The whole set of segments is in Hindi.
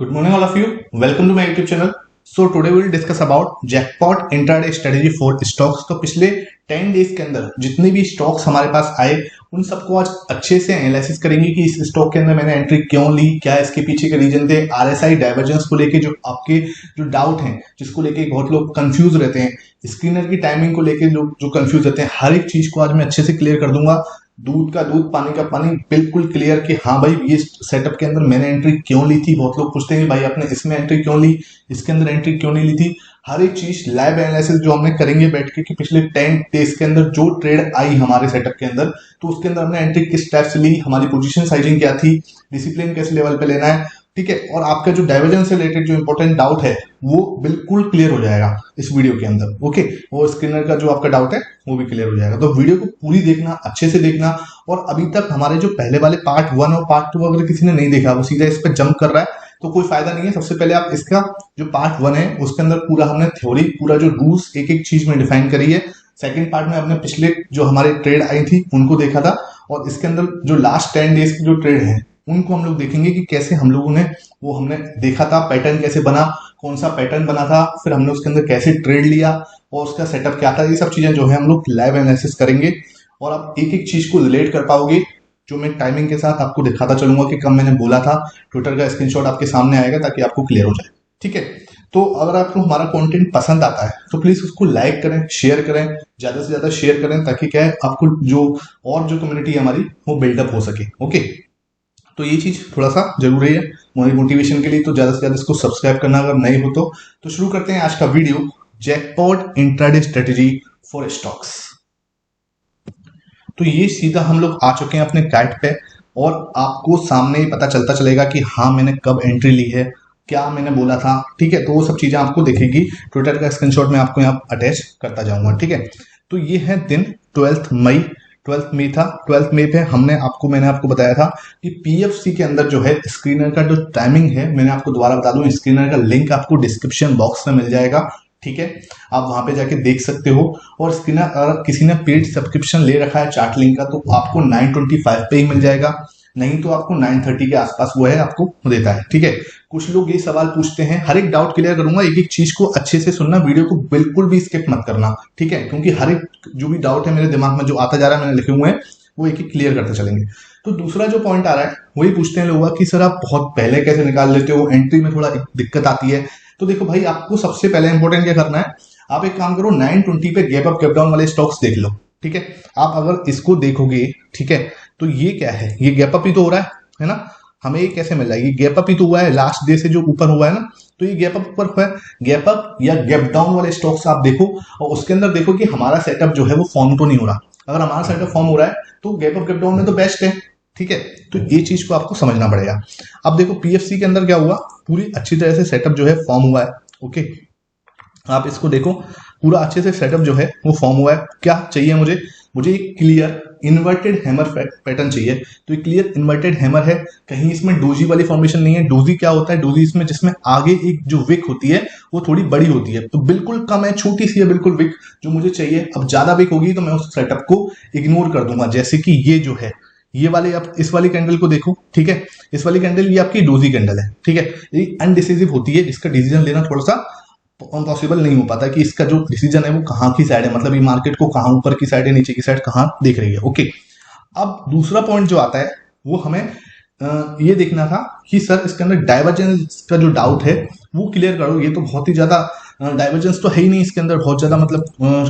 Good morning, all of you. Welcome to my YouTube channel. So today we will discuss about jackpot intraday strategy for stocks. तो पिछले 10 डेज के अंदर जितने भी स्टॉक्स हमारे पास आए उन सबको आज अच्छे से एनालिसिस करेंगे कि इस स्टॉक के अंदर मैंने एंट्री क्यों ली, क्या इसके पीछे के रीजन थे, आरएसआई डाइवर्जेंस को लेके जो आपके जो डाउट हैं, जिसको लेके बहुत लोग कंफ्यूज रहते हैं, स्क्रीनर की टाइमिंग को लेके लोग जो कंफ्यूज रहते हैं, हर एक चीज को आज मैं अच्छे से क्लियर कर दूंगा। दूध का दूध पानी का पानी बिल्कुल क्लियर कि हाँ भाई ये सेटअप के अंदर मैंने एंट्री क्यों ली थी। बहुत लोग पूछते हैं भाई आपने इसमें एंट्री क्यों ली, इसके अंदर एंट्री क्यों नहीं ली थी। हर एक चीज लाइव एनालिसिस जो हमने करेंगे बैठ के कि पिछले 10 डेज के अंदर जो ट्रेड आई हमारे सेटअप के अंदर, तो उसके अंदर हमने एंट्री किस टाइप से ली, हमारी पोजीशन साइजिंग क्या थी, डिसिप्लिन किस लेवल पे लेना है, ठीक है। और आपका जो डाइवर्जेंस से रिलेटेड जो इंपॉर्टेंट डाउट है वो बिल्कुल क्लियर हो जाएगा इस वीडियो के अंदर। ओके, वो स्क्रीनर का जो आपका डाउट है वो भी क्लियर हो जाएगा। तो वीडियो को पूरी देखना, अच्छे से देखना। और अभी तक हमारे जो पहले वाले पार्ट 1 और पार्ट 2 अगर किसी ने नहीं देखा, वो सीधा इस पर जंप कर रहा है तो कोई फायदा नहीं है। सबसे पहले आप इसका जो पार्ट 1 है उसके अंदर पूरा हमने थ्योरी, पूरा जो रूल्स एक एक चीज में डिफाइन करी है। सेकंड पार्ट में हमने पिछले जो हमारे ट्रेड आई थी उनको देखा था, और इसके अंदर जो लास्ट 10 डेज की जो ट्रेड है उनको हम लोग देखेंगे कि कैसे हम लोगों ने वो हमने देखा था, पैटर्न कैसे बना, कौन सा पैटर्न बना था, फिर हमने उसके अंदर कैसे ट्रेड लिया और उसका सेटअप क्या था। ये सब चीजें जो है हम लोग लाइव एनालिसिस करेंगे और आप एक एक चीज को रिलेट कर पाओगे, जो मैं टाइमिंग के साथ आपको दिखाता चलूंगा कि कब मैंने बोला था। ट्विटर का स्क्रीनशॉट आपके सामने आएगा ताकि आपको क्लियर हो जाए, ठीक है। तो अगर आपको हमारा कंटेंट पसंद आता है तो प्लीज उसको लाइक करें, शेयर करें, ज्यादा से ज्यादा शेयर करें, ताकि क्या है आपको जो और जो कम्युनिटी हमारी वो बिल्डअप हो सके। ओके, तो ये चीज थोड़ा सा जरूरी है मोटिवेशन के लिए, तो ज्यादा से ज्यादा इसको सब्सक्राइब करना अगर नहीं हो तो शुरू करते हैं आज का video, jackpot intraday strategy for stocks. तो ये सीधा हम लोग आ चुके हैं अपने गाइड पे और आपको सामने ही पता चलता चलेगा कि हाँ मैंने कब एंट्री ली है, क्या मैंने बोला था, ठीक है। तो वो सब चीजें आपको दिखेगी। ट्विटर का स्क्रीनशॉट मैं आपको यहाँ अटैच करता जाऊंगा, ठीक है। तो ये है दिन 12 मई, 12 मई था। 12 मई पे मैंने आपको बताया था कि पीएफसी के अंदर जो है स्क्रीनर का जो टाइमिंग है, मैंने आपको दोबारा बता दूं, स्क्रीनर का लिंक आपको डिस्क्रिप्शन बॉक्स में मिल जाएगा, ठीक है। आप वहां पे जाके देख सकते हो। और स्क्रीनर अगर किसी ने पेड सब्सक्रिप्शन ले रखा है चार्ट लिंक का तो आपको 925 पे ही मिल जाएगा, नहीं तो आपको 930 के आसपास वो है आपको देता है, ठीक है। कुछ लोग ये सवाल पूछते हैं, हर एक डाउट क्लियर करूंगा, एक एक चीज को अच्छे से सुनना, वीडियो को बिल्कुल भी स्किप मत करना, ठीक है। क्योंकि हर एक जो भी डाउट है मेरे दिमाग में जो आता जा रहा है, मैंने लिखे हुए हैं, वो एक एक क्लियर करते चलेंगे। तो दूसरा जो पॉइंट आ रहा है वही पूछते हैं लोग कि सर आप बहुत पहले कैसे निकाल लेते हो, एंट्री में थोड़ा दिक्कत आती है। तो देखो भाई, आपको सबसे पहले इंपॉर्टेंट क्या करना है, आप एक काम करो, 920 पे गैप अप गैप डाउन वाले स्टॉक्स देख लो, ठीक है। आप अगर इसको देखोगे, ठीक है, तो ये क्या है, ये गैप अप ही तो हो रहा है ना। हमें ये कैसे मिल रहा है, ये गैप अप ही तो हुआ है, लास्ट डे से जो ऊपर हुआ है ना, तो ये गैप अप ऊपर हुआ है। गैप अप या गैप डाउन वाले स्टॉक्स आप देखो और उसके अंदर देखो कि हमारा सेटअप जो है वो फॉर्म तो नहीं हो रहा। अगर हमारा सेटअप फॉर्म हो रहा है तो गैप अप गैप डाउन में तो बेस्ट है, ठीक है। तो ये चीज को आपको समझना पड़ेगा। अब देखो पीएफसी के अंदर क्या हुआ, पूरी अच्छी तरह से सेटअप जो है फॉर्म हुआ है, ओके। आप इसको देखो, पूरा अच्छे से सेटअप जो है वो फॉर्म हुआ है। क्या चाहिए मुझे एक क्लियर इन्वर्टेड हैमर पैटर्न चाहिए। तो एक क्लियर इन्वर्टेड हैमर है, कहीं इसमें डोजी वाली फॉर्मेशन नहीं है। डोजी क्या होता है, डोजी इसमें जिसमें आगे एक जो विक होती है वो थोड़ी बड़ी होती है, तो बिल्कुल कम है, छोटी सी है बिल्कुल विक जो मुझे चाहिए। अब ज्यादा विक होगी तो मैं उस सेटअप को इग्नोर कर दूंगा। जैसे कि ये जो है, ये वाले आप इस वाली कैंडल को देखो, ठीक है। इस वाली कैंडल ये आपकी डोजी कैंडल है, ठीक है। ये अनडिसिसिव होती है, इसका डिसीजन लेना थोड़ा सा पॉसिबल नहीं हो पाता कि इसका जो डिसीजन है वो कहाँ की साइड है, मतलब ये मार्केट को कहाँ ऊपर की साइड है, नीचे की साइड कहाँ देख रही है, ओके। अब दूसरा पॉइंट जो आता है वो हमें ये देखना था कि सर इसके अंदर डाइवर्जेंस का जो डाउट है वो क्लियर करो। ये तो बहुत ही ज्यादा डाइवर्जेंस तो है ही नहीं इसके अंदर, बहुत ज्यादा मतलब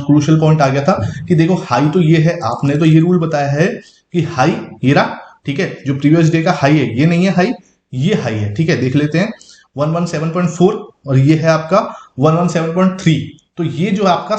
क्रूशियल पॉइंट आ गया था कि देखो हाई तो ये है, आपने तो ये रूल बताया है कि हाई ये रहा, ठीक है। जो प्रीवियस डे का हाई है ये नहीं है हाई, ये हाई है, ठीक है। देख लेते हैं 117.4 और ये है आपका 117.3। तो ये जो आपका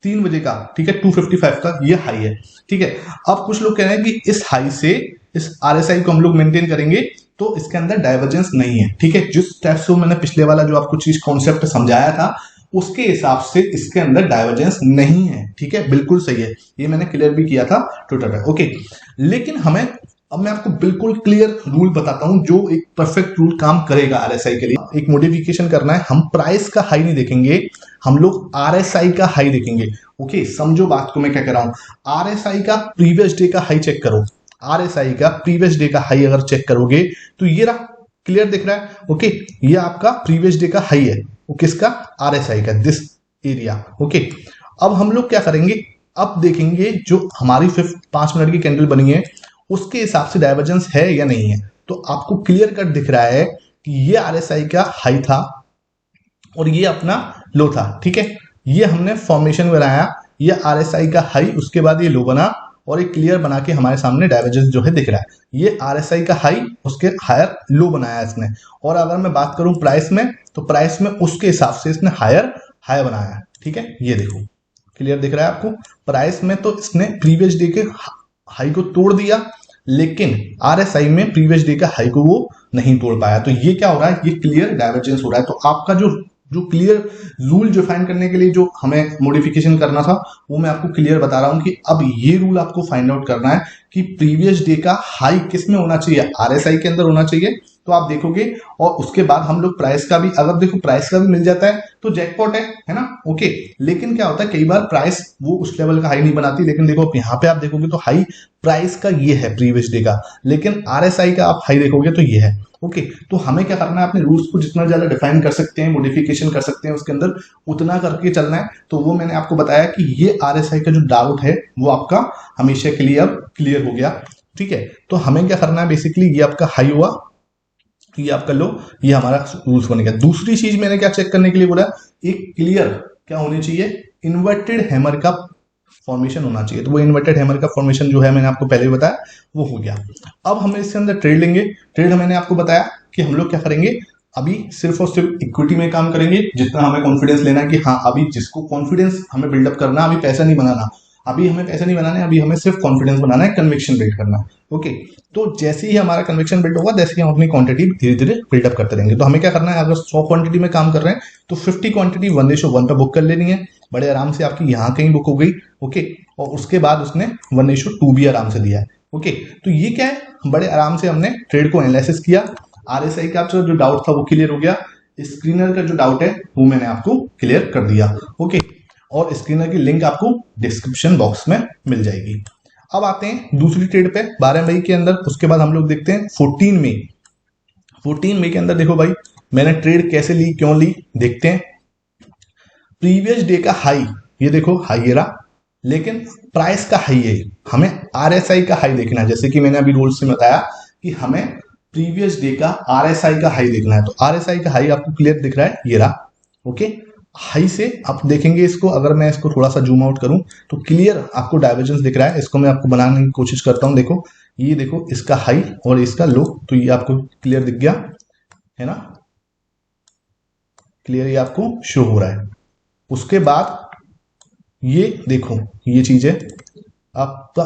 3 बजे का, ठीक है, 255 का ये हाई है, ठीक है। अब कुछ लोग कह रहे हैं कि इस हाई से इस आरएसआई को हम लोग मेंटेन करेंगे तो इसके अंदर डाइवर्जेंस नहीं है, ठीक है। जिस टाइप से मैंने पिछले वाला जो आपको चीज कॉन्सेप्ट समझाया था उसके हिसाब से इसके अंदर डाइवर्जेंस नहीं है, ठीक है, बिल्कुल सही है। ये मैंने क्लियर भी किया था ट्विटर पे, ओके। लेकिन हमें अब मैं आपको बिल्कुल क्लियर रूल बताता हूं जो एक परफेक्ट रूल काम करेगा आरएसआई के लिए। एक मॉडिफिकेशन करना है, हम प्राइस का हाई नहीं देखेंगे, हम लोग आरएसआई का हाई देखेंगे, ओके। समझो बात को मैं क्या कह रहा हूं। आरएसआई का प्रीवियस डे का हाई चेक करो, आरएसआई का प्रीवियस डे का हाई अगर चेक करोगे तो ये रहा, क्लियर दिख रहा है? ओके, ये आपका प्रीवियस डे का हाई है, वो किसका? आरएसआई का, दिस एरिया। ओके, अब हम लोग क्या करेंगे, अब देखेंगे जो हमारी 5 मिनट की कैंडल बनी है उसके हिसाब से डाइवर्जेंस है या नहीं है। तो आपको क्लियर कट दिख रहा है कि ये आरएसआई का हाई था और ये अपना लो था, ठीक है। ये हमने फॉर्मेशन बनाया, ये आरएसआई का हाई, उसके बाद ये लो बना और एक क्लियर बना के हमारे सामने डाइवर्जेंस जो है दिख रहा है। ये आरएसआई का हाई, उसके हायर लो बनाया इसने। और अगर मैं बात करूं प्राइस में, तो प्राइस में उसके हिसाब से इसने हायर हाई बनाया, ठीक है। ये देखो क्लियर दिख रहा है आपको। प्राइस में तो इसने प्रीवियस डे के हाई को तोड़ दिया, लेकिन आरएसआई में प्रीवियस डे का हाई को वो नहीं तोड़ पाया। तो ये क्या हो रहा है, ये क्लियर डाइवर्जेंस हो रहा है। तो आपका जो क्लियर रूल डिफाइन करने के लिए जो हमें मॉडिफिकेशन करना था, वो मैं आपको क्लियर बता रहा हूं कि अब ये रूल आपको फाइंड आउट करना है कि प्रीवियस डे का हाई किस में होना चाहिए, आरएसआई के अंदर होना चाहिए। तो आप देखोगे, और उसके बाद हम लोग प्राइस का भी, अगर देखो प्राइस का भी मिल जाता है तो जैकपॉट है ना। ओके, लेकिन क्या होता है कई बार प्राइस वो उस लेवल का हाई नहीं बनाती, लेकिन देखो यहाँ पे आप देखोगे तो हाई प्राइस का ये है प्रीवियस डे का, लेकिन आरएसआई का आप हाई देखोगे तो ये है। ओके, तो हमें क्या करना है, अपने रूल्स को जितना ज्यादा डिफाइन कर सकते हैं, मॉडिफिकेशन कर सकते हैं उसके अंदर, उतना करके चलना है। तो वो मैंने आपको बताया कि ये आरएसआई का जो डाउट है वो आपका हमेशा के लिए अब क्लियर हो गया, ठीक है। तो हमें क्या करना है, बेसिकली ये आपका हाई हुआ, ये आपका लो, ये हमारा रूल्स बन गया। दूसरी चीज मैंने क्या चेक करने के लिए बोला, एक क्लियर क्या होनी चाहिए, इन्वर्टेड हैमर का फॉर्मेशन होना चाहिए। तो वो इन्वर्टेड हैमर का फॉर्मेशन जो है मैंने आपको पहले बताया वो हो गया। अब हम इसके अंदर ट्रेड लेंगे। ट्रेड मैंने आपको बताया कि हम लोग क्या करेंगे, अभी सिर्फ और सिर्फ इक्विटी में काम करेंगे, जितना हमें कॉन्फिडेंस लेना है कि हाँ अभी जिसको कॉन्फिडेंस हमें बिल्डअप करना, अभी पैसा नहीं बनाना, अभी हमें पैसा नहीं बनाना है, अभी हमें सिर्फ कॉन्फिडेंस बनाना है, कन्विक्शन बिल्ड करना है। ओके, तो जैसे ही हमारा कन्विक्शन बिल्ड होगा, जैसे ही हम अपनी क्वांटिटी धीरे धीरे बिल्डअप करते रहेंगे। तो हमें क्या करना है, अगर 100 क्वांटिटी में काम कर रहे हैं तो 50 क्वांटिटी 1:1 पे बुक कर लेनी है, बड़े आराम से आपकी यहाँ कहीं बुक हो गई। ओके, और उसके बाद उसने 1:2 भी आराम से दिया है। ओके, तो ये क्या है, बड़े आराम से हमने ट्रेड को एनालिसिस किया, आरएसआई का जो डाउट था वो क्लियर हो गया, स्क्रीनर का जो डाउट है वो मैंने आपको क्लियर कर दिया। ओके, और स्क्रीनर की लिंक आपको डिस्क्रिप्शन बॉक्स में मिल जाएगी। अब आते हैं दूसरी ट्रेड पे 12 मई के अंदर। उसके बाद हम लोग देखते हैं 14 मई। 14 मई के अंदर देखो भाई मैंने ट्रेड कैसे ली, क्यों ली, देखते हैं। प्रीवियस डे का हाई, ये देखो हाई ये रहा, लेकिन प्राइस का हाई है, हमें आरएसआई का हाई देखना है। जैसे कि मैंने अभी रूल्स में बताया कि हमें प्रीवियस डे का आरएसआई का हाई देखना है। तो आरएसआई का हाई आपको क्लियर दिख रहा है, ये रहा। ओके, हाई से आप देखेंगे इसको, अगर मैं इसको थोड़ा सा जूम आउट करूं तो क्लियर आपको डाइवर्जेंस दिख रहा है। इसको मैं आपको बनाने की कोशिश करता हूं। देखो ये देखो इसका हाई और इसका लो, तो ये आपको क्लियर दिख गया है ना, क्लियर ये आपको शो हो रहा है। उसके बाद ये देखो ये चीज है आपका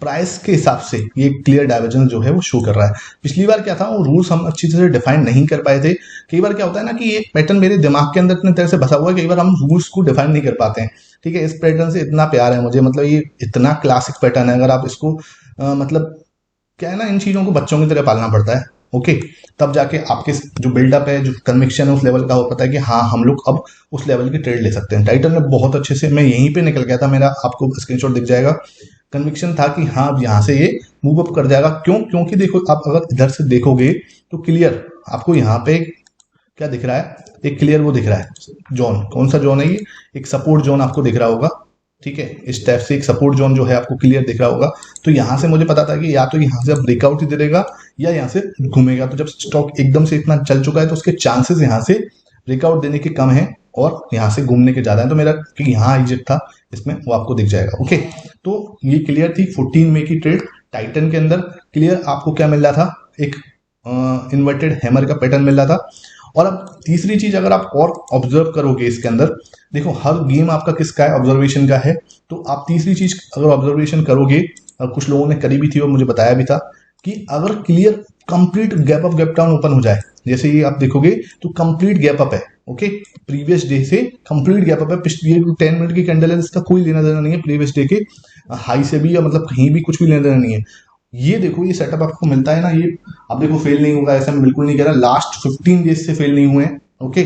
प्राइस के हिसाब से, ये क्लियर डाइवर्जेंस जो है वो शो कर रहा है। पिछली बार क्या था, वो रूल्स हम अच्छी तरह से डिफाइन नहीं कर पाए थे। कई बार क्या होता है ना कि ये पैटर्न मेरे दिमाग के अंदर इतनी तरह से बसा हुआ है, कई बार हम रूल्स को डिफाइन नहीं कर पाते हैं। ठीक है, इस पैटर्न से इतना प्यार है मुझे, मतलब ये इतना क्लासिक पैटर्न है। अगर आप इसको मतलब क्या है ना, इन चीजों को बच्चों की तरह पालना पड़ता है। ओके, तब जाके आपके जो बिल्डअप है, जो कन्विक्शन है उस लेवल का हो पता है कि हाँ हम लोग अब उस लेवल की ट्रेड ले सकते हैं। टाइटल में बहुत अच्छे से मैं यहीं पे निकल गया था मेरा, आपको स्क्रीनशॉट दिख जाएगा। कन्विक्शन था कि हाँ अब यहाँ से ये मूव अप कर जाएगा। क्यों? क्योंकि देखो आप अगर इधर से देखोगे तो क्लियर आपको यहाँ पे क्या दिख रहा है, एक क्लियर वो दिख रहा है जोन। कौन सा जोन है ये? एक सपोर्ट जोन आपको दिख रहा होगा। ठीक है, इस टाइप से एक सपोर्ट जोन जो है आपको क्लियर दिख रहा होगा। तो यहाँ से मुझे पता था कि या तो यहाँ से अब ब्रेकआउट ही दे देगा या यहाँ से घूमेगा। तो जब स्टॉक एकदम से इतना चल चुका है तो उसके चांसेस यहाँ से ब्रेकआउट देने के कम है और यहाँ से घूमने के ज्यादा है। तो मेरा कि यहाँ एग्जिट था इसमें, वो आपको दिख जाएगा। ओके, तो ये क्लियर थी 14 मई की ट्रेड टाइटन के अंदर। क्लियर आपको क्या मिल रहा था, एक इन्वर्टेड हैमर का पैटर्न मिल रहा था। और अब तीसरी चीज अगर आप और ऑब्जर्व करोगे इसके अंदर, देखो हर गेम आपका किसका है, ऑब्जर्वेशन का है। तो आप तीसरी चीज अगर ऑब्जर्वेशन करोगे, कुछ लोगों ने करी भी थी और मुझे बताया भी था कि अगर clear complete gap up gap down open हो जाए, जैसे ये आप देखोगे तो कंप्लीट गैप अप है। ओके, प्रीवियस डे से कंप्लीट गैप अप है। पिछली 10 मिनट की कैंडल है, इसका कोई लेना देना नहीं है प्रीवियस डे के हाई से भी, या मतलब कहीं भी कुछ भी लेना देना नहीं है। ये देखो ये सेटअप आपको मिलता है ना, ये अब देखो फेल नहीं होगा ऐसा मैं बिल्कुल नहीं कह रहा, लास्ट 15 डेज से फेल नहीं हुए हैं। ओके,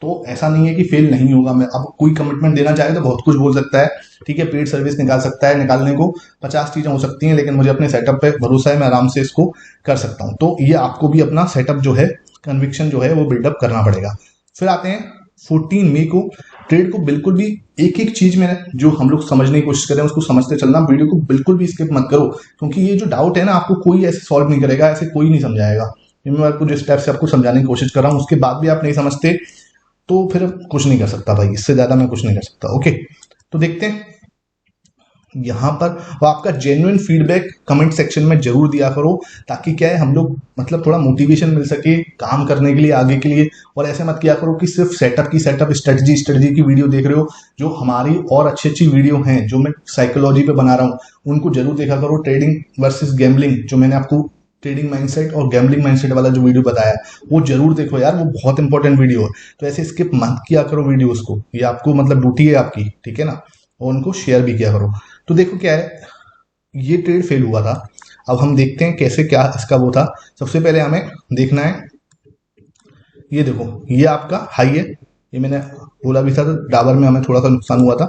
तो ऐसा नहीं है कि फेल नहीं होगा। मैं अब कोई कमिटमेंट देना चाहे तो बहुत कुछ बोल सकता है, ठीक है, पेड सर्विस निकाल सकता है, निकालने को 50 चीजें हो सकती हैं, लेकिन मुझे अपने सेटअप पे भरोसा है, मैं आराम से इसको कर सकता हूँ। तो ये आपको भी अपना सेटअप जो है, कन्विक्शन जो है वो बिल्डअप करना पड़ेगा। फिर आते हैं 14 मई को। ट्रेड को बिल्कुल भी एक एक चीज में जो हम लोग समझने की कोशिश करें उसको समझते चलना, वीडियो को बिल्कुल भी स्किप मत करो, क्योंकि ये जो डाउट है ना आपको कोई ऐसे सॉल्व नहीं करेगा, ऐसे कोई नहीं समझाएगा। मैं आपको जिस स्टेप से आपको समझाने की कोशिश कर रहा हूँ उसके बाद भी आप नहीं समझते तो फिर कुछ नहीं कर सकता भाई, इससे ज्यादा मैं कुछ नहीं कर सकता। ओके, तो देखते हैं यहाँ पर। वो आपका जेन्युइन फीडबैक कमेंट सेक्शन में जरूर दिया करो, ताकि क्या है हम लोग मतलब थोड़ा मोटिवेशन मिल सके काम करने के लिए आगे के लिए। और ऐसे मत किया करो कि सिर्फ सेटअप स्ट्रेटजी की वीडियो देख रहे हो। जो हमारी और अच्छी अच्छी वीडियो हैं जो मैं साइकोलॉजी पे बना रहा हूँ उनको जरूर देखा करो। ट्रेडिंग वर्सेस गैम्बलिंग, जो मैंने आपको ट्रेडिंग माइंडसेट और गैम्बलिंग माइंडसेट वाला जो वीडियो बताया वो जरूर देखो यार, वो बहुत इंपॉर्टेंट वीडियो है। तो ऐसे स्किप मत किया करो वीडियोस को, ये आपको मतलब ड्यूटी है आपकी, ठीक है ना। और उनको शेयर भी किया करो। तो देखो क्या है, ये ट्रेड फेल हुआ था। अब हम देखते हैं कैसे क्या इसका वो था। सबसे पहले हमें देखना है, ये देखो ये आपका हाई है, ये मैंने बोला भी था, तो डाबर में हमें थोड़ा सा नुकसान हुआ था।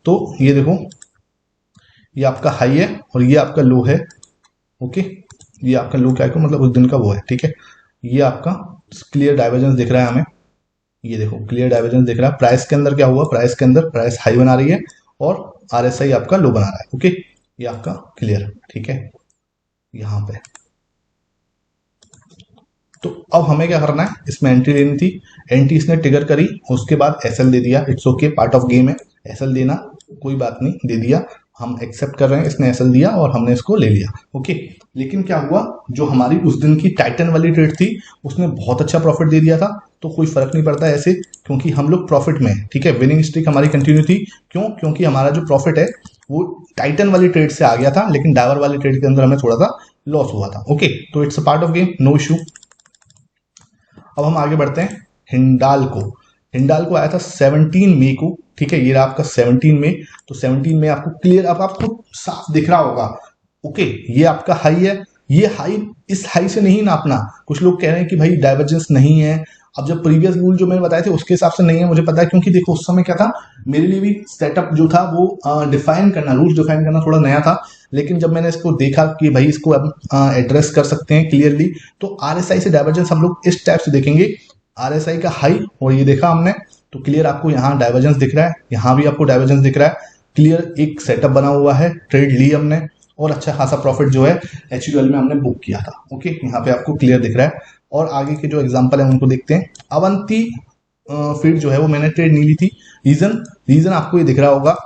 तो ये देखो ये आपका हाई है और ये आपका लो है। ओके, ये आपका लो क्या है मतलब उस दिन का वो है, ठीक है। ये आपका क्लियर डाइवर्जेंस दिख रहा है हमें, ये देखो क्लियर डाइवर्जेंस दिख रहा है। प्राइस के अंदर क्या हुआ, प्राइस के अंदर प्राइस हाई बना रही है और आरएसआई आपका लो बना रहा है। ओके, ये आपका क्लियर, ठीक है। यहाँ पे तो अब हमें क्या करना है, इसमें एंट्री लेनी थी, एंट्री इसने ट्रिगर करी, उसके बाद एसएल दे दिया। It's okay, part of game है एसएल देना, कोई बात नहीं, दे दिया, हम एक्सेप्ट कर रहे हैं। इसने एसएल दिया और हमने इसको ले लिया। ओके, लेकिन क्या हुआ, जो हमारी उस दिन की टाइटन वाली ट्रेड थी उसने बहुत अच्छा प्रॉफिट दे दिया था। तो कोई फर्क नहीं पड़ता ऐसे, क्योंकि हम लोग प्रॉफिट में, ठीक है, विनिंग स्ट्रीक हमारी कंटिन्यू थी। क्यों, क्योंकि हमारा जो प्रॉफिट है वो टाइटन वाली ट्रेड से आ गया था, लेकिन डावर वाली ट्रेड के अंदर हमें थोड़ा सा लॉस हुआ था। ओके, तो it's a part of game, no issue. अब हम आगे बढ़ते हैं हिंडाल्को। हिंडाल्को आया था 17 मई को, ठीक है, ये रहा आपका 17 मई। तो 17 मई आपको क्लियर, अब आपको साफ दिख रहा होगा। ओके, ये आपका हाई है, ये हाई इस हाई से नहीं नापना। कुछ लोग कह रहे हैं कि भाई डाइवर्जेंस नहीं है। अब जब प्रीवियस रूल जो मैंने बताए थे उसके हिसाब से नहीं है, मुझे पता है, क्योंकि देखो उस समय क्या था, मेरे लिए भी सेटअप जो था वो डिफाइन करना, रूल्स डिफाइन करना थोड़ा नया था। लेकिन जब मैंने इसको देखा कि भाई इसको अब एड्रेस कर सकते हैं क्लियरली, तो आरएसआई से डाइवर्जेंस हम लोग इस टाइप से देखेंगे। आरएसआई का हाई और ये देखा हमने, तो क्लियर आपको यहाँ डाइवर्जेंस दिख रहा है, यहाँ भी आपको डाइवर्जेंस दिख रहा है। क्लियर एक सेटअप बना हुआ है, ट्रेड ली हमने और अच्छा खासा प्रॉफिट जो है एचयूएल में हमने बुक किया था। ओके, यहाँ पे आपको क्लियर दिख रहा है। और आगे के जो एग्जांपल है उनको देखते हैं। अवंती फीड जो है वो मैंने ट्रेड नहीं ली थी। रीजन, रीजन आपको ये दिख रहा होगा,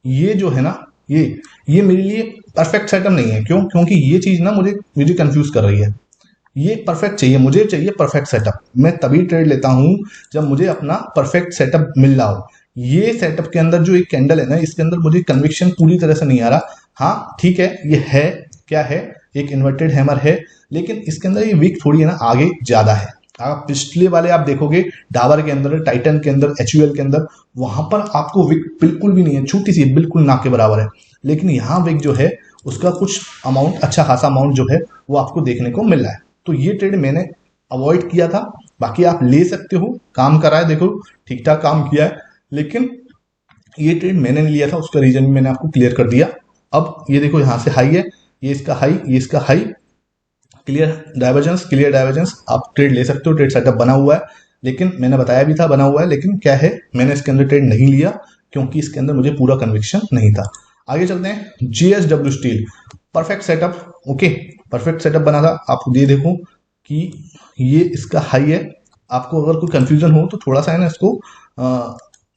ये जो है ना, ये मेरे लिए परफेक्ट सेटअप नहीं है। क्यों, क्योंकि ये चीज ना मुझे कंफ्यूज कर रही है। ये परफेक्ट चाहिए, मुझे चाहिए परफेक्ट सेटअप। मैं तभी ट्रेड लेता हूं जब मुझे अपना परफेक्ट सेटअप मिल रहा हो। ये सेटअप के अंदर जो एक कैंडल है ना, इसके अंदर मुझे कन्विक्शन पूरी तरह से नहीं आ रहा। हाँ ठीक है, ये है क्या है, एक इन्वर्टेड हैमर है, लेकिन इसके अंदर ये वीक थोड़ी है ना, आगे ज्यादा है। आप पिछले वाले आप देखोगे डाबर के अंदर, टाइटन के अंदर, एचयूएल के अंदर, वहां पर आपको विक बिल्कुल भी नहीं है, छोटी सी, बिल्कुल ना के बराबर है। लेकिन यहाँ विक जो है उसका कुछ अमाउंट, अच्छा खासा अमाउंट जो है वो आपको देखने को मिल रहा है। तो ये ट्रेड मैंने अवॉइड किया था। बाकी आप ले सकते हो, काम करा है, देखो ठीक ठाक काम किया है, लेकिन ये ट्रेड मैंने नहीं लिया था, उसका रीजन भी मैंने आपको क्लियर कर दिया। अब ये देखो यहाँ से हाई है, ये इसका हाई, ये इसका high, clear divergence, clear divergence, आप ट्रेड ले सकते हो, ट्रेड सेटअप बना हुआ है। लेकिन मैंने बताया भी था बना हुआ है, लेकिन क्या है, मैंने इसके अंदर ट्रेड नहीं लिया क्योंकि इसके अंदर मुझे पूरा कन्विक्शन नहीं था। आगे चलते हैं, JSW steel, perfect setup. Okay, perfect setup बना था। आप ये देखो कि ये इसका हाई है। आपको अगर कोई कंफ्यूजन हो तो थोड़ा सा है ना इसको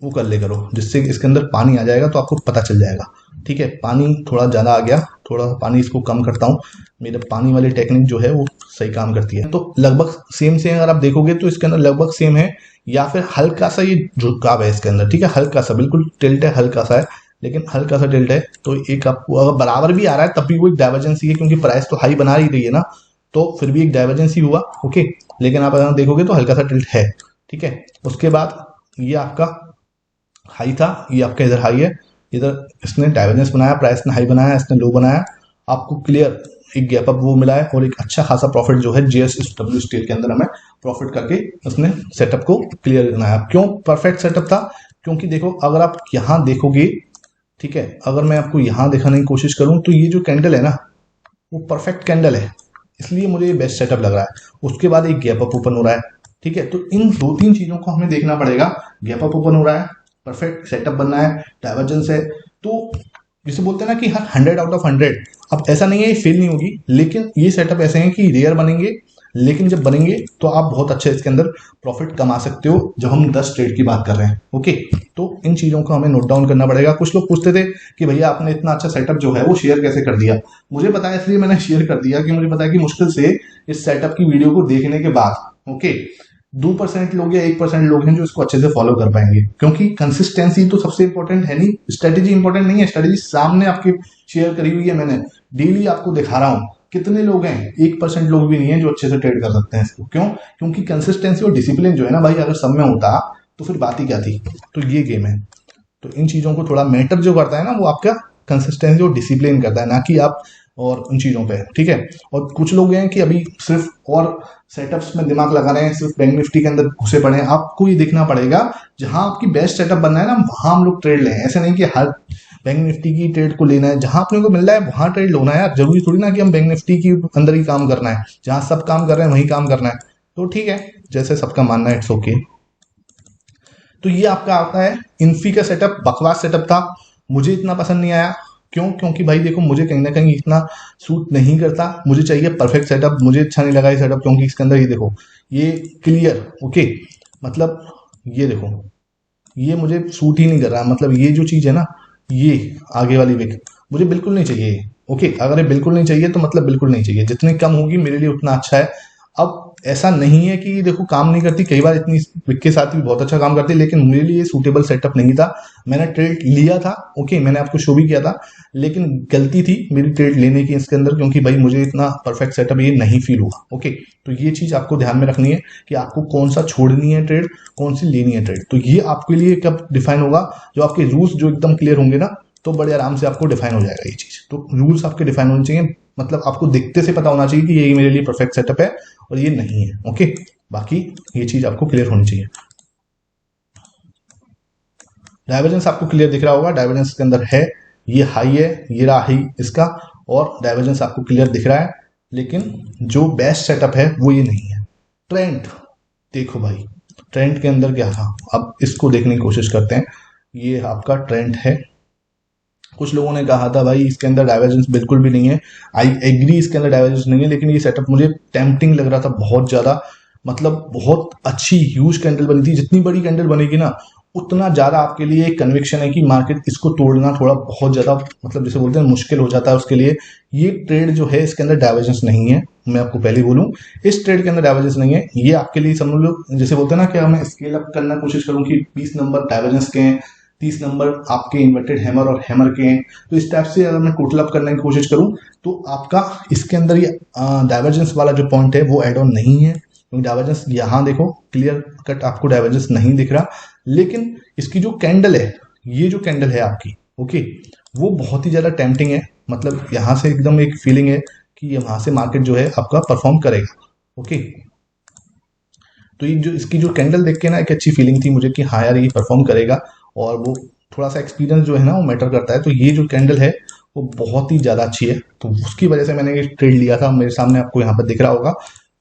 वो कर ले करो, जिससे इसके अंदर पानी आ जाएगा तो आपको पता चल जाएगा। ठीक है, पानी थोड़ा ज़्यादा आ गया, थोड़ा पानी इसको कम करता हूँ। मेरे पानी वाली टेक्निक जो है वो सही काम करती है। तो लगभग सेम से अगर आप देखोगे तो इसके अंदर लगभग सेम है, या फिर हल्का सा ये झुकाव है इसके अंदर। ठीक है, हल्का सा, बिल्कुल टिल्ट है, हल्का सा है, लेकिन हल्का सा टिल्ट है। तो एक आपको अगर बराबर भी आ रहा है तब भी वो एक डाइवर्जेंसी है, क्योंकि प्राइस तो हाई बना ही रही है ना, तो फिर भी एक डाइवर्जेंसी हुआ। ओके, लेकिन आप अगर देखोगे तो हल्का सा टिल्ट है। ठीक है, उसके बाद ये आपका हाई था, ये आपका इधर हाई है, इधर इसने डाइवर्जेंस बनाया, प्राइस ने हाई बनाया, इसने लो बनाया। आपको क्लियर एक गैप अप वो मिला है और एक अच्छा खासा प्रॉफिट जो है JSW स्टील के अंदर हमें प्रॉफिट करके उसने सेटअप को क्लियर करना है। क्यों परफेक्ट सेटअप था? क्योंकि देखो अगर आप यहाँ देखोगे, ठीक है, अगर मैं आपको यहाँ दिखाने की कोशिश करूं तो ये जो कैंडल है ना वो परफेक्ट कैंडल है, इसलिए मुझे ये बेस्ट सेटअप लग रहा है। उसके बाद एक गैप अप ओपन हो रहा है, ठीक है, तो इन दो तीन चीजों को हमें देखना पड़ेगा। गैप अप ओपन हो रहा है, परफेक्ट सेटअप बनना है, डाइवर्जेंस है, तो जिसे बोलते हैं ना कि हर 100 आउट ऑफ 100। अब ऐसा नहीं है ये फेल नहीं होगी, लेकिन ये सेटअप ऐसे हैं कि रेयर बनेंगे, लेकिन जब बनेंगे तो आप बहुत अच्छे इसके अंदर प्रॉफिट कमा सकते हो जब हम 10 ट्रेड की बात कर रहे हैं। ओके, तो इन चीजों को हमें नोट डाउन करना पड़ेगा। कुछ लोग पूछते थे कि भैया आपने इतना अच्छा सेटअप जो है वो शेयर कैसे कर दिया? मुझे पता है इसलिए मैंने शेयर कर दिया कि मुझे पता है कि मुश्किल से इस सेटअप की वीडियो को देखने के बाद, ओके, 2% लोग या 1% लोग हैं जो इसको अच्छे से फॉलो कर पाएंगे, क्योंकि कंसिस्टेंसी तो सबसे इंपॉर्टेंट है नहीं, स्ट्रेटेजी इंपॉर्टेंट नहीं है। स्ट्रेटेजी सामने आपकी शेयर करी हुई है, मैंने डेली आपको दिखा रहा हूं। कितने लोग हैं? 1% लोग भी नहीं है जो अच्छे से ट्रेड कर सकते हैं इसको। क्यों? क्योंकि कंसिस्टेंसी और डिसिप्लिन जो है ना भाई, अगर सब में होता तो फिर बात ही क्या थी। तो ये गेम है, तो इन चीजों को थोड़ा मैटर जो करता है ना वो आपका कंसिस्टेंसी और डिसिप्लिन करता है, ना कि आप और उन चीजों पे, ठीक है। और कुछ लोग हैं कि अभी सिर्फ और सेटअप्स में दिमाग लगा रहे हैं, सिर्फ बैंक निफ्टी के अंदर घुसे पड़े हैं। आपको ये देखना पड़ेगा जहां आपकी बेस्ट सेटअप बनना है ना वहां हम लोग ट्रेड लें। ऐसे नहीं कि हर बैंक निफ्टी की ट्रेड को लेना है, जहां अपने को मिल रहा है वहां ट्रेड लेना है यार। जरूरी थोड़ी ना कि हम बैंक निफ्टी के अंदर ही काम करना है, जहां सब काम कर रहे हैं वही काम करना है। तो ठीक है, जैसे सबका मानना है, इट्स ओके। तो ये आपका आता है इन्फी का सेटअप। बकवास सेटअप था, मुझे इतना पसंद नहीं आया। क्यों? क्योंकि भाई देखो मुझे कहीं ना कहीं इतना सूट नहीं करता, मुझे चाहिए परफेक्ट सेटअप। मुझे अच्छा नहीं लगा ये सेटअप, क्योंकि इसके अंदर ये देखो ये क्लियर, ओके, मतलब ये देखो ये मुझे सूट ही नहीं कर रहा। मतलब ये जो चीज है ना, ये आगे वाली विक मुझे बिल्कुल नहीं चाहिए। ओके, अगर ये बिल्कुल नहीं चाहिए तो मतलब बिल्कुल नहीं चाहिए। जितनी कम होगी मेरे लिए उतना अच्छा है। अब ऐसा नहीं है कि देखो काम नहीं करती, कई बार इतनी विक के साथ भी बहुत अच्छा काम करती है, लेकिन मेरे लिए सूटेबल सेटअप नहीं था। मैंने ट्रेड लिया था, ओके, मैंने आपको शो भी किया था, लेकिन गलती थी मेरी ट्रेड लेने की इसके अंदर, क्योंकि भाई मुझे इतना परफेक्ट सेटअप ये नहीं फील हुआ। ओके, तो ये चीज आपको ध्यान में रखनी है कि आपको कौन सा छोड़नी है ट्रेड, कौन सी लेनी है ट्रेड। तो ये आपके लिए कब डिफाइन होगा? जो आपके रूल्स जो एकदम क्लियर होंगे ना, तो बड़े आराम से आपको डिफाइन हो जाएगा ये चीज। तो रूल्स आपके डिफाइन होने चाहिए, मतलब आपको दिखते से पता होना चाहिए कि ये मेरे लिए परफेक्ट सेटअप है और ये नहीं है। ओके, बाकी ये चीज आपको क्लियर होनी चाहिए। डाइवर्जेंस आपको क्लियर दिख रहा होगा, डाइवर्जेंस के अंदर है, ये हाई है, ये रहा हाई इसका, और डाइवर्जेंस आपको क्लियर दिख रहा है। लेकिन जो बेस्ट सेटअप है वो ये नहीं है। ट्रेंड देखो भाई, ट्रेंड के अंदर क्या था, अब इसको देखने की कोशिश करते हैं। ये आपका ट्रेंड है। कुछ लोगों ने कहा था भाई इसके अंदर डाइवर्जेंस बिल्कुल भी नहीं है। आई एग्री, इसके अंदर डाइवर्जेंस नहीं है, लेकिन ये सेटअप मुझे टेम्पटिंग लग रहा था बहुत ज्यादा। मतलब बहुत अच्छी ह्यूज कैंडल बनी थी। जितनी बड़ी कैंडल बनेगी ना उतना ज्यादा आपके लिए एक कन्विक्शन है कि मार्केट इसको तोड़ना थोड़ा बहुत ज्यादा, मतलब जैसे बोलते हैं मुश्किल हो जाता है उसके लिए। ये ट्रेड जो है इसके अंदर डाइवर्जेंस नहीं है, मैं आपको पहले बोलूं, इस ट्रेड के अंदर डाइवर्जेंस नहीं है। ये आपके लिए समझ लो, जैसे बोलते हैं ना कि मैं स्केल अप करना कोशिश करूं कि 20 नंबर डाइवर्जेंस के हैं, 30 नंबर आपके इन्वर्टेड हैमर और हैमर के हैं। तो इस टाइप से अगर मैं टोटल अप करने की कोशिश करूं तो आपका इसके अंदर ये डाइवर्जेंस वाला जो पॉइंट है वो एड ऑन नहीं है, क्योंकि डाइवर्जेंस यहाँ देखो क्लियर कट आपको डाइवर्जेंस नहीं दिख रहा। लेकिन इसकी जो कैंडल है, ये जो कैंडल है आपकी, ओके, वो बहुत ही ज्यादा टेम्पटिंग है। मतलब यहाँ से एकदम एक फीलिंग है कि वहां से मार्केट जो है आपका परफॉर्म करेगा। ओके, तो ये जो इसकी जो कैंडल देख के ना एक अच्छी फीलिंग थी मुझे कि हाँ यार ये परफॉर्म करेगा, और वो थोड़ा सा एक्सपीरियंस जो है ना वो मैटर करता है। तो ये जो कैंडल है वो बहुत ही ज़्यादा अच्छी है, तो उसकी वजह से मैंने ये ट्रेड लिया था। मेरे सामने आपको यहाँ पर दिख रहा होगा,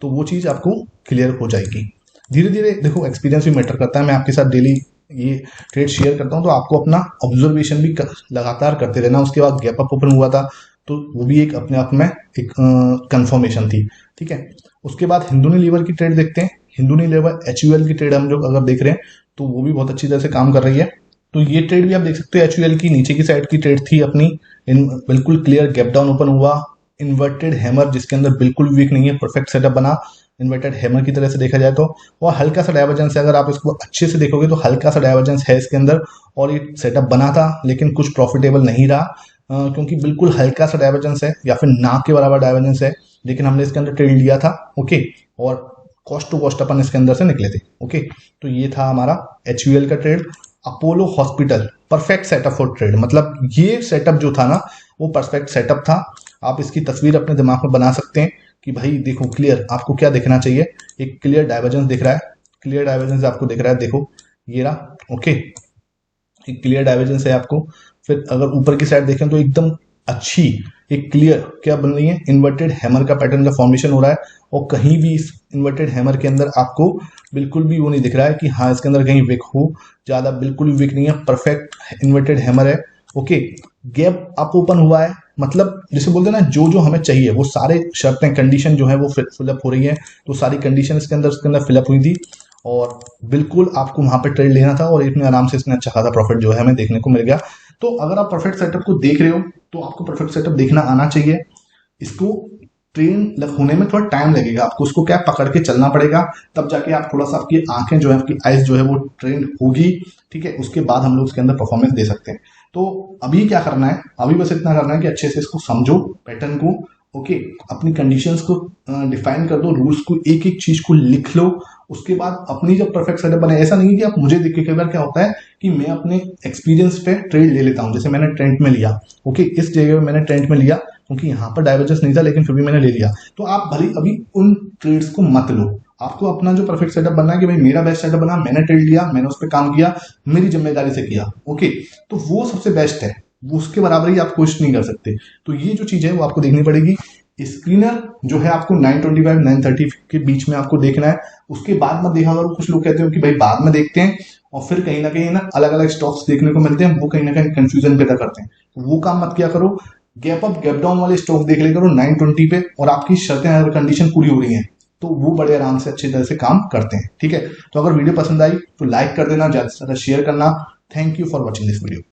तो वो चीज़ आपको क्लियर हो जाएगी। धीरे धीरे देखो एक्सपीरियंस भी मैटर करता है। मैं आपके साथ डेली ये ट्रेड शेयर करता हूँ, तो आपको अपना ऑब्जर्वेशन भी लगातार करते रहना। उसके बाद गैप अप ओपन हुआ था, तो वो भी एक अपने आप में एक कंफर्मेशन थी, ठीक है। उसके बाद हिंदू लीवर की ट्रेड देखते हैं। हिंदू लीवर HUL की ट्रेड हम लोग अगर देख रहे हैं तो वो भी बहुत अच्छी तरह से काम कर रही है। तो ये ट्रेड भी आप देख सकते हो, HUL की नीचे की साइड की ट्रेड थी अपनी, इन बिल्कुल क्लियर गैप डाउन ओपन हुआ, इन्वर्टेड हैमर जिसके अंदर बिल्कुल वीक नहीं है, परफेक्ट सेटअप बना इन्वर्टेड हैमर की तरह से देखा जाए तो। और हल्का सा डाइवर्जेंस है, अगर आप इसको अच्छे से देखोगे तो हल्का सा डाइवर्जेंस है इसके अंदर, और ये सेटअप बना था लेकिन कुछ प्रॉफिटेबल नहीं रहा, क्योंकि बिल्कुल हल्का सा डाइवर्जेंस है या फिर ना के बराबर डाइवर्जेंस है, लेकिन हमने इसके अंदर ट्रेड लिया था। ओके, और कॉस्ट टू कॉस्ट अपन इसके अंदर से निकले थे। ओके, तो ये था हमारा HUL का trade. Apollo hospital perfect setup for trade, मतलब ये सेटअप जो था ना वो परफेक्ट सेटअप था। आप इसकी तस्वीर अपने दिमाग में बना सकते हैं कि भाई देखो क्लियर आपको क्या देखना चाहिए। एक क्लियर डाइवर्जेंस दिख रहा है, क्लियर डाइवर्जेंस आपको दिख रहा है, देखो ये रहा। ओके, एक क्लियर डाइवर्जेंस है आपको। फिर अगर ऊपर की साइड देखें तो एकदम अच्छी एक क्लियर क्या बन रही है, इन्वर्टेड हैमर का पैटर्न का फॉर्मेशन हो रहा है। और कहीं भी इस इन्वर्टेड हैमर के अंदर आपको बिल्कुल भी वो नहीं दिख रहा है कि हाँ इसके अंदर कहीं विक हो, ज्यादा बिल्कुल भी विक नहीं है, परफेक्ट इन्वर्टेड हैमर है। ओके, गैप अप ओपन हुआ है, मतलब जैसे बोलते हैं ना जो जो हमें चाहिए वो सारे शर्तें कंडीशन जो है वो फिलअप हो रही है। तो सारी कंडीशन इसके अंदर फिलअप हुई थी और बिल्कुल आपको वहां पे ट्रेड लेना था और इतने आराम से इसमें अच्छा खासा प्रॉफिट जो है हमें देखने को मिल गया। तो अगर आप परफेक्ट सेटअप को देख रहे हो तो आपको परफेक्ट सेटअप देखना आना चाहिए। इसको ट्रेन होने में थोड़ा टाइम लगेगा, आपको उसको क्या पकड़ के चलना पड़ेगा, तब जाके आप थोड़ा सा आपकी आंखें जो है आपकी आइज जो है वो ट्रेंड होगी। ठीक है, उसके बाद हम लोग उसके अंदर परफॉर्मेंस दे सकते हैं। तो अभी क्या करना है, अभी बस इतना करना है कि अच्छे से इसको समझो पैटर्न को। ओके, अपनी कंडीशंस को डिफाइन कर दो, रूल्स को एक एक चीज को लिख लो। उसके बाद अपनी जब परफेक्ट सेटअप बने, ऐसा नहीं है कि आप मुझे देख के, कई बार क्या होता है कि मैं अपने एक्सपीरियंस पे ट्रेड ले लेता हूं, जैसे मैंने ट्रेंड में लिया। ओके, इस जगह में मैंने ट्रेंड में लिया क्योंकि यहाँ पर डाइवर्जेंस नहीं था लेकिन फिर भी मैंने ले लिया। तो आप भले अभी उन ट्रेड्स को मत लो, आपको अपना जो परफेक्ट सेटअप बनना है कि भाई मेरा बेस्ट सेटअप बना, मैंने ट्रेड लिया, मैंने उस पर काम किया, मेरी जिम्मेदारी से किया। ओके, तो वो सबसे बेस्ट है, वो उसके बराबर ही आप कुछ नहीं कर सकते। तो ये जो चीज है वो आपको देखनी पड़ेगी। स्क्रीनर जो है आपको 925 930 के बीच में आपको देखना है, उसके बाद मत देखा करो। कुछ लोग कहते हो कि भाई बाद में देखते हैं और फिर कहीं ना कहीं ना अलग अलग स्टॉक्स देखने को मिलते हैं, वो कहीं ना कहीं कंफ्यूजन पैदा करते हैं, तो वो काम मत किया करो। गैप अप गैप डाउन वाले स्टॉक देख ले करो 920 पे, और आपकी शर्तें अगर कंडीशन पूरी हो रही हैं तो वो बड़े आराम से अच्छी तरह से काम करते हैं। ठीक है, तो अगर वीडियो पसंद आई तो लाइक कर देना, ज्यादा से ज्यादा शेयर करना। Thank you for watching this video.